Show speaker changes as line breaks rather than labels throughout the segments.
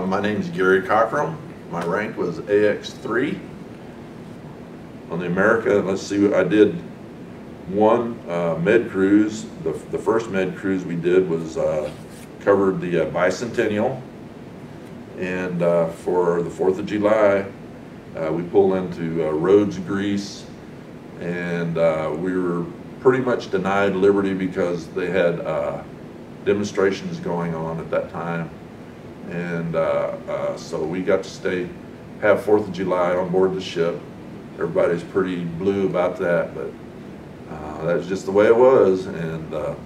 My name is Gary Cockerham. My rank was AX3 on the America. Let's see, I did one med cruise. The first med cruise we did was covered the bicentennial, and for the 4th of July we pulled into Rhodes, Greece, and we were pretty much denied liberty because they had demonstrations going on at that time, and so we got to have 4th of July on board the ship. Everybody's pretty blue about that, but that's just the way it was, and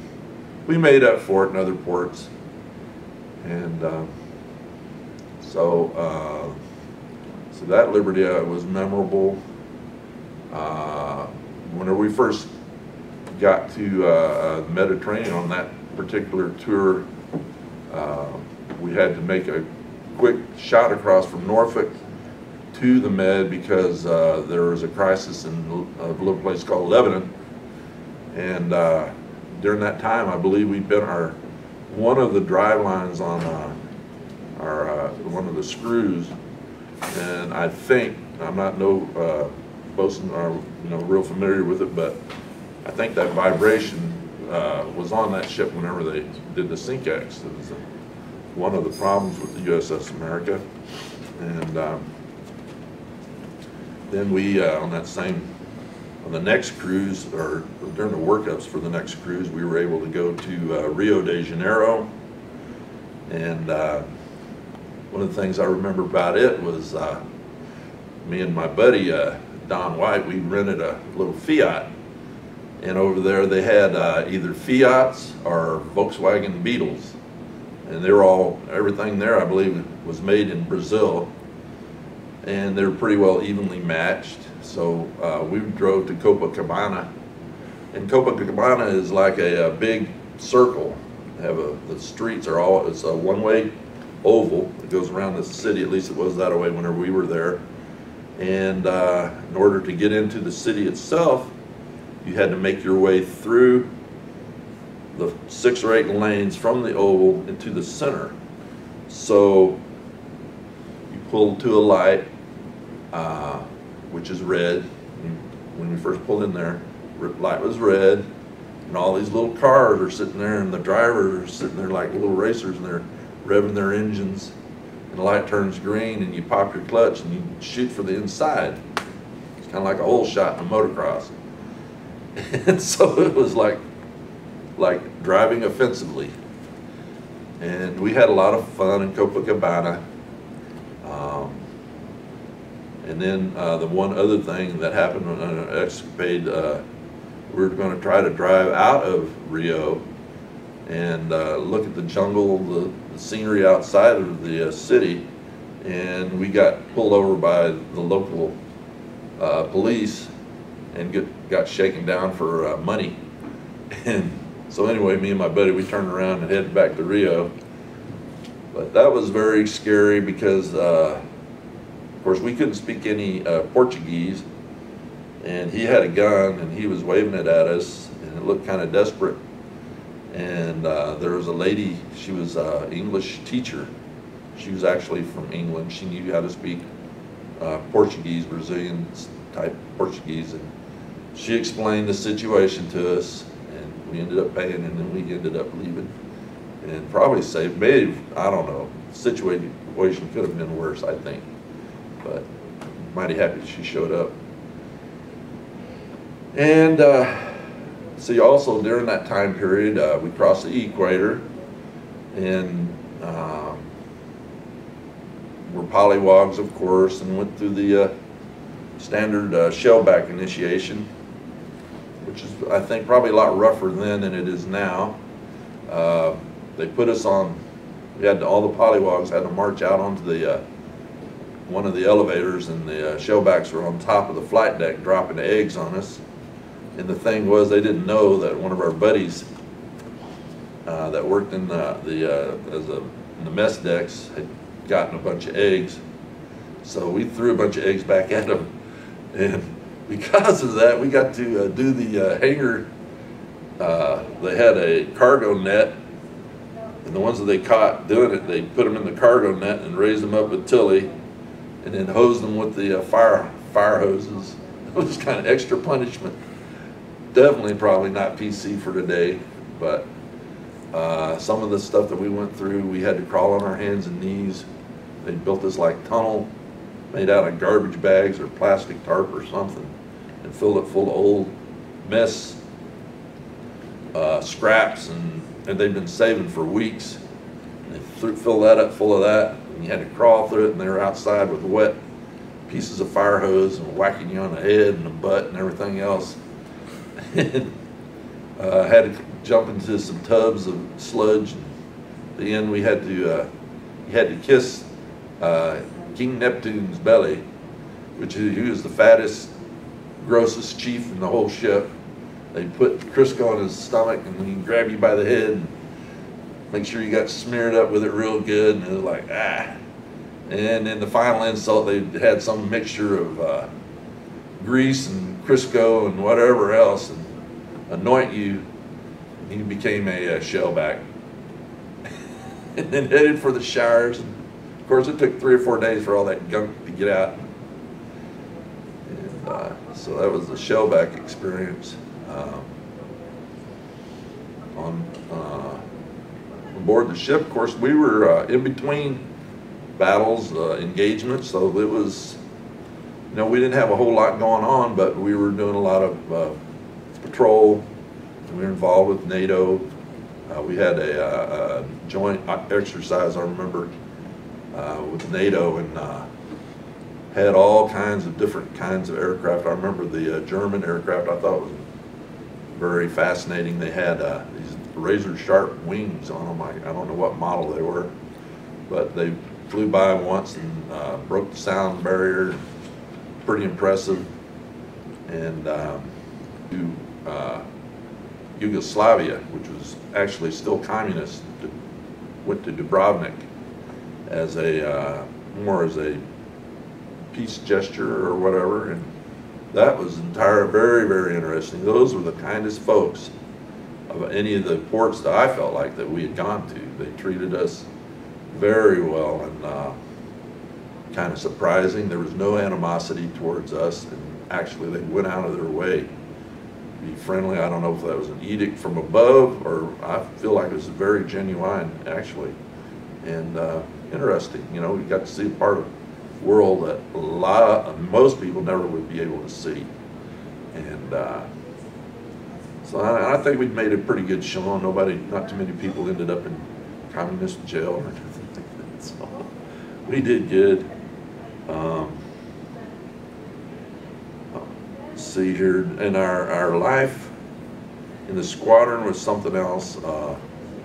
we made up for it in other ports. And so that Liberty was memorable. Whenever we first got to the Mediterranean on that particular tour, we had to make a quick shot across from Norfolk to the Med because there was a crisis in a little place called Lebanon, and during that time I believe we bent one of the drive lines on one of the screws, and I think, I'm not boasting or real familiar with it, but I think that vibration was on that ship whenever they did the sink X. It was one of the problems with the USS America. And then we on the next cruise, or during the workups for the next cruise, we were able to go to Rio de Janeiro. And one of the things I remember about it was me and my buddy Don White, we rented a little Fiat, and over there they had either Fiats or Volkswagen Beetles, and they were everything there I believe was made in Brazil, and they were pretty well evenly matched. So we drove to Copacabana, and Copacabana is like a big circle. The streets are it's a one-way oval. It goes around the city, at least it was that way whenever we were there. And in order to get into the city itself, you had to make your way through the 6 or 8 lanes from the oval into the center. So you pull to a light, which is red. When we first pulled in there, the light was red, and all these little cars are sitting there, and the drivers are sitting there like little racers, and they're revving their engines, and the light turns green, and you pop your clutch and you shoot for the inside. It's kind of like a hole shot in a motocross. And so it was like driving offensively. And we had a lot of fun in Copacabana. And then the one other thing that happened on an escapade, we were going to try to drive out of Rio and look at the jungle, the scenery outside of the city, and we got pulled over by the local police and got shaken down for money. And so anyway, me and my buddy, we turned around and headed back to Rio. But that was very scary because of course we couldn't speak any Portuguese, and he had a gun and he was waving it at us, and it looked kind of desperate. And there was a lady, she was an English teacher. She was actually from England. She knew how to speak Portuguese, Brazilian type Portuguese, and she explained the situation to us, and we ended up paying, and then we ended up leaving, and probably saved, maybe, I don't know, the situation could have been worse, I think, but mighty happy she showed up. And see, also during that time period, we crossed the equator, and were polywogs, of course, and went through the standard shellback initiation, which is, I think, probably a lot rougher then than it is now. They put us on, all the polywogs had to march out onto the one of the elevators, and the shellbacks were on top of the flight deck dropping eggs on us. And the thing was, they didn't know that one of our buddies that worked in the mess decks had gotten a bunch of eggs. So we threw a bunch of eggs back at him, and because of that, we got to do the hangar. They had a cargo net And the ones that they caught doing it, they put them in the cargo net and raised them up with Tilly, and then hosed them with the fire hoses. It was kind of extra punishment. Definitely probably not PC for today, but some of the stuff that we went through, we had to crawl on our hands and knees. They built this like tunnel made out of garbage bags or plastic tarp or something, and filled it full of old mess scraps, and they'd been saving for weeks. And they filled that up full of that, and you had to crawl through it, and they were outside with wet pieces of fire hose and whacking you on the head and the butt and everything else. And had to jump into some tubs of sludge. And at the end, we had to you had to kiss King Neptune's belly, which he was the fattest, grossest chief in the whole ship. They put Crisco on his stomach, and he'd grab you by the head and make sure you got smeared up with it real good, and it was like, ah. And in the final insult, they had some mixture of grease and Crisco and whatever else, and anoint you. He became a shellback. And then headed for the showers. And of course, it took 3 or 4 days for all that gunk to get out. And so that was the shellback experience. On board the ship, of course, we were in between battles, engagements, so it was, you know, we didn't have a whole lot going on, but we were doing a lot of patrol. We were involved with NATO. We had a joint exercise, I remember, with NATO, and had all kinds of different kinds of aircraft. I remember the German aircraft I thought was very fascinating. They had these razor sharp wings on them. I don't know what model they were, but they flew by once and broke the sound barrier. Pretty impressive. And to Yugoslavia, which was actually still communist, went to Dubrovnik as a more as a peace gesture or whatever, and that was very, very interesting. Those were the kindest folks of any of the ports that I felt like that we had gone to. They treated us very well, and kind of surprising. There was no animosity towards us, and actually they went out of their way to be friendly. I don't know if that was an edict from above, or I feel like it was very genuine, actually, and interesting. You know, we got to see a part of the world that most people never would be able to see, and so I think we've made a pretty good show. Not too many people ended up in communist jail or anything like that, so we did good. Let's see here, and our life in the squadron was something else.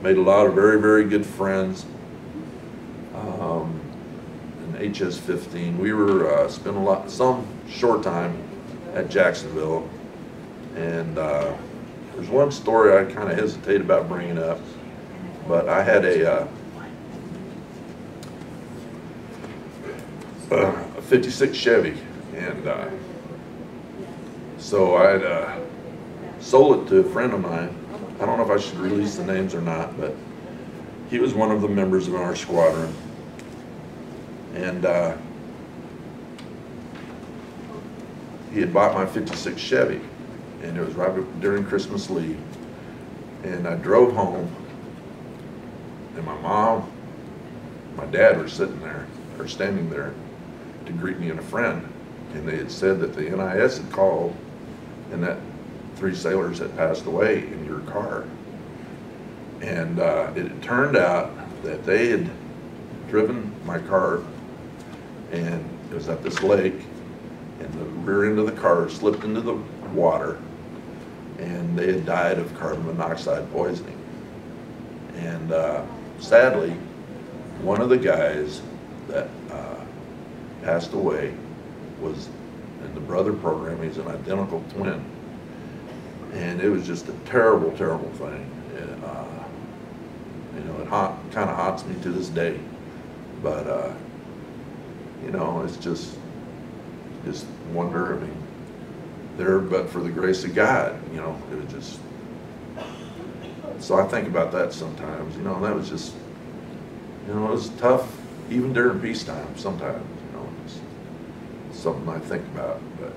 Made a lot of very, very good friends. In HS-15, we were spent some short time at Jacksonville, and there's one story I kind of hesitate about bringing up, but I had a 56 Chevy, and so I'd sold it to a friend of mine. I don't know if I should release the names or not, but he was one of the members of our squadron, and he had bought my 56 Chevy, and it was right during Christmas leave, and I drove home, and my mom, my dad were standing there to greet me and a friend, and they had said that the NIS had called and that 3 sailors had passed away in your car. And it had turned out that they had driven my car, and it was at this lake, and the rear end of the car slipped into the water, and they had died of carbon monoxide poisoning. And sadly, one of the guys that passed away was in the brother program. He's an identical twin, and it was just a terrible, terrible thing. You know, it kind of haunts me to this day. But you know, it's just wonder. I mean, there, but for the grace of God, you know, it was just So I think about that sometimes, you know, and that was just, you know, it was tough, even during peacetime sometimes, you know, it's something I think about, but.